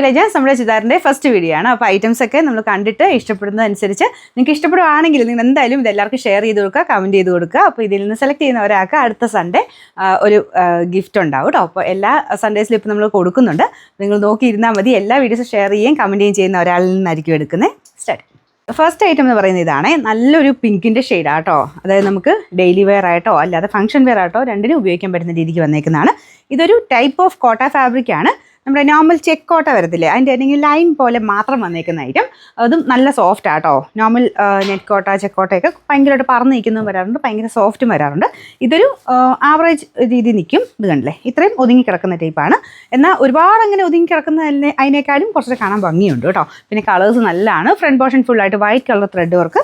Village നമ്മുടെ ചുരിദാറിൻ്റെ first video ആണ്. അപ്പോൾ ഐറ്റംസ് ഒക്കെ നമ്മൾ കണ്ടിട്ട് ഇഷ്ടപ്പെടുന്നതനുസരിച്ച് നിങ്ങൾക്ക് ഇഷ്ടപ്പെടുവാണെങ്കിൽ നിങ്ങൾ എന്തായാലും ഇതെല്ലാവർക്കും ഷെയർ ചെയ്ത് കൊടുക്കുക, കമൻറ്റ് ചെയ്ത് കൊടുക്കുക. അപ്പോൾ ഇതിൽ നിന്ന് സെലക്ട് ചെയ്യുന്ന ഒരാൾക്ക് അടുത്ത സൺഡേ ഒരു ഗിഫ്റ്റ് ഉണ്ടാവും കേട്ടോ. അപ്പോൾ എല്ലാ സൺഡേസിലും ഇപ്പോൾ നമ്മൾ കൊടുക്കുന്നുണ്ട്. നിങ്ങൾ നോക്കിയിരുന്നാൽ മതി. എല്ലാ വീഡിയോസും ഷെയർ ചെയ്യുകയും കമൻറ്റ് ചെയ്യുകയും ചെയ്യുന്ന ഒരാളിൽ നിന്നായിരിക്കും എടുക്കുന്നത്. സ്റ്റാർട്ട്. ഫസ്റ്റ് ഐറ്റം എന്ന് പറയുന്നത് ഇതാണ്. നല്ലൊരു പിങ്കിൻ്റെ ഷെയ്ഡാണ് കേട്ടോ. അതായത് നമുക്ക് ഡെയിലി വെയർ ആയിട്ടോ അല്ലാതെ ഫംഗ്ഷൻ വെയർ ആയിട്ടോ രണ്ടിനും ഉപയോഗിക്കാൻ പറ്റുന്ന രീതിക്ക് വന്നേക്കുന്നതാണ്. ഇതൊരു ടൈപ്പ് ഓഫ് കോട്ട ഫാബ്രിക് ആണ്. നമ്മുടെ നോർമൽ ചെക്ക് കോട്ട വരത്തില്ലേ, അതിൻ്റെ അല്ലെങ്കിൽ ലൈൻ പോലെ മാത്രം വന്നേക്കുന്ന ഐറ്റം. അതും നല്ല സോഫ്റ്റ് ആട്ടോ. നോർമൽ നെറ്റ് കോട്ട ചെക്ക് കോട്ടയൊക്കെ ഭയങ്കരമായിട്ട് പറന്ന് നിൽക്കുന്നതും വരാറുണ്ട്, ഭയങ്കര സോഫ്റ്റും വരാറുണ്ട്. ഇതൊരു ആവറേജ് രീതി നിൽക്കും. ഇത് കണ്ടില്ലേ, ഇത്രയും ഒതുങ്ങി കിടക്കുന്ന ടൈപ്പാണ്. എന്നാൽ ഒരുപാട് അങ്ങനെ ഒതുങ്ങി കിടക്കുന്ന അതിനേക്കാളും കുറച്ച് കാണാൻ ഭംഗിയുണ്ട് കേട്ടോ. പിന്നെ കളേഴ്സ് നല്ലതാണ്. ഫ്രണ്ട് പോർഷൻ ഫുള്ളായിട്ട് white colour thread work,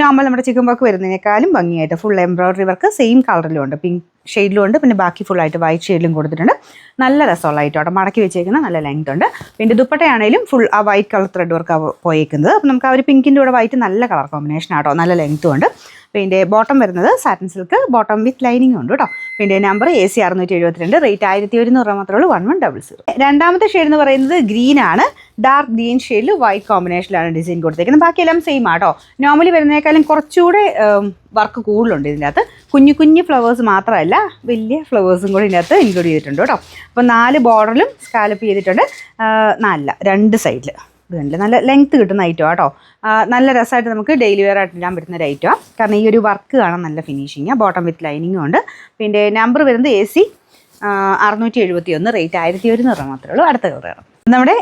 normal നമ്മുടെ ചിക്കൻ വർക്ക് വരുന്നതിനേക്കാളും ഭംഗിയായിട്ട് ഫുൾ എംബ്രോയ്ഡറി വർക്ക് സെയിം കളറിലും ഉണ്ട്, പിങ്ക് ഷെയ്ഡിലും ഉണ്ട്. പിന്നെ ബാക്കി ഫുള്ളായിട്ട് വൈറ്റ് ഷെയ്ഡിലും കൊടുത്തിട്ടുണ്ട്. നല്ല രസമുള്ള ഐറ്റം അവിടെ മടക്കി വെച്ചേക്കുന്ന നല്ല ലെങ്ത് ഉണ്ട്. പിന്നെ ദുപ്പട്ടയാണേലും ഫുൾ ആ വൈറ്റ് കളർ ത്രെഡ് വർക്ക് പോയേക്കുന്നത്. അപ്പോൾ നമുക്ക് ആ ഒരു പിങ്കിൻ്റെ കൂടെ വൈറ്റ് നല്ല കളർ കോമ്പിനേഷൻ ആട്ടോ, നല്ല ലെങ്ത്തും ഉണ്ട്. പിന്നെ ബോട്ടം വരുന്നത് satin silk, bottom with lining ഉണ്ട് കേട്ടോ. പിന്നെ നമ്പർ AC 672, റേറ്റ് 1100 മാത്രമേ ഉള്ളൂ. 1100. രണ്ടാമത്തെ ഷെയ്ഡ് എന്ന് പറയുന്നത് ഗ്രീൻ ആണ്. ഡാർക്ക് ഗ്രീൻ ഷെയ്ഡിൽ വൈറ്റ് കോമ്പിനേഷനിലാണ് ഡിസൈൻ കൊടുത്തേക്കുന്നത്. ബാക്കിയെല്ലാം സെയിം ആട്ടോ. നോർമലി വരുന്നതിനേക്കാളും കുറച്ചുകൂടെ വർക്ക് കൂടുതലുണ്ട് ഇതിൻ്റെ അകത്ത്. കുഞ്ഞു കുഞ്ഞു ഫ്ലവേഴ്സ് മാത്രമല്ല, വലിയ ഫ്ലവേഴ്സും കൂടി ഇതിൻ്റെ അകത്ത് ഇൻക്ലൂഡ് ചെയ്തിട്ടുണ്ട് കേട്ടോ. അപ്പോൾ 4 ബോർഡറിലും സ്കാലപ്പ് ചെയ്തിട്ടുണ്ട്. 4 സൈഡിൽ ഇത് കണ്ടില്ല, നല്ല ലെങ്ത്ത് കിട്ടുന്ന ഐറ്റം കേട്ടോ. നല്ല രസമായിട്ട് നമുക്ക് ഡെയിലി വെയർ ആയിട്ട് ഇടാൻ പറ്റുന്ന ഒരു ഐറ്റമാണ്. കാരണം ഈ ഒരു വർക്ക് കാണാൻ നല്ല ഫിനിഷിങ്. ബോട്ടം വിത്ത് ലൈനിങ്ങും ഉണ്ട്. പിന്നെ നമ്പർ വരുന്നത് AC 671, റേറ്റ് 1100 മാത്രമേ ഉള്ളൂ. അടുത്ത കളറാണ് നമ്മുടെ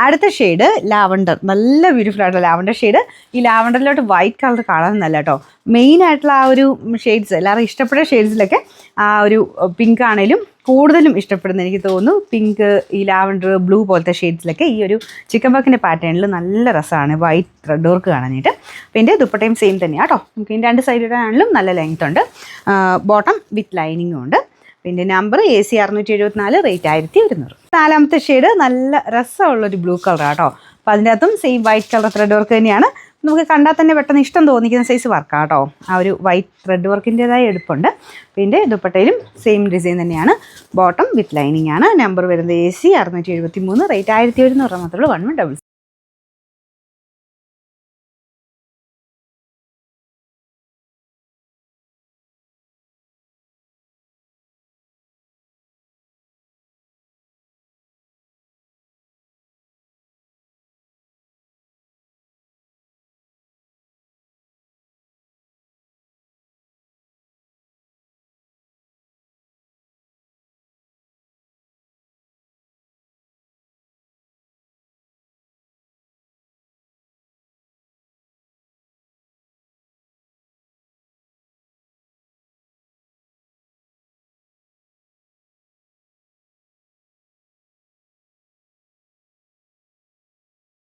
അടുത്ത ഷെയ്ഡ് ലാവണ്ടർ. നല്ല ബ്യൂട്ടിഫുൾ ആയിട്ടുള്ള ലാവണ്ടർ ഷെയ്ഡ്. ഈ ലാവണ്ടറിലോട്ട് വൈറ്റ് കളർ കാണാൻ നല്ല കേട്ടോ. മെയിൻ ആയിട്ടുള്ള ആ ഒരു ഷെയ്ഡ്സ് എല്ലാവരും ഇഷ്ടപ്പെട്ട ഷെയ്ഡ്സിലൊക്കെ ആ ഒരു പിങ്ക് ആണെങ്കിലും കൂടുതലും ഇഷ്ടപ്പെടുന്ന എനിക്ക് തോന്നുന്നു പിങ്ക്, ഈ ലാവണ്ടർ, ബ്ലൂ പോലത്തെ ഷെയ്ഡ്സിലൊക്കെ ഈ ഒരു ചിക്കൻ വർക്കിൻ്റെ പാറ്റേണിൽ നല്ല രസമാണ് വൈറ്റ് ത്രെഡ് വർക്ക് കാണാനായിട്ട്. പിന്നെ ദുപ്പട്ടയും സെയിം തന്നെയാണ് കേട്ടോ. നമുക്ക് ഈ 2 സൈഡിലാണെങ്കിലും നല്ല ലെങ്ത് ഉണ്ട്. ബോട്ടം വിത്ത് ലൈനിങ്ങും ഉണ്ട്. പിന്നെ നമ്പർ AC 674, റേറ്റ് 1100. നാലാമത്തെ ഷെയ്ഡ് നല്ല രസമുള്ളൊരു ബ്ലൂ കളറാണ് കേട്ടോ. അപ്പോൾ അതിൻ്റെ അകത്തും same white colour thread work തന്നെയാണ്. നമുക്ക് കണ്ടാൽ തന്നെ പെട്ടെന്ന് ഇഷ്ടം തോന്നിക്കുന്ന സൈസ് വർക്കാണ് കേട്ടോ. ആ ഒരു വൈറ്റ് ത്രെഡ് വർക്കിൻ്റെതായ എടുപ്പുണ്ട്. പിന്നെ ദുപ്പട്ടയിലും സെയിം ഡിസൈൻ തന്നെയാണ്. ബോട്ടം വിത്ത് ലൈനിങ് ആണ്. നമ്പർ വരുന്നത് AC 673, റേറ്റ് 1100 മാത്രമേ ഉള്ളൂ. 1100.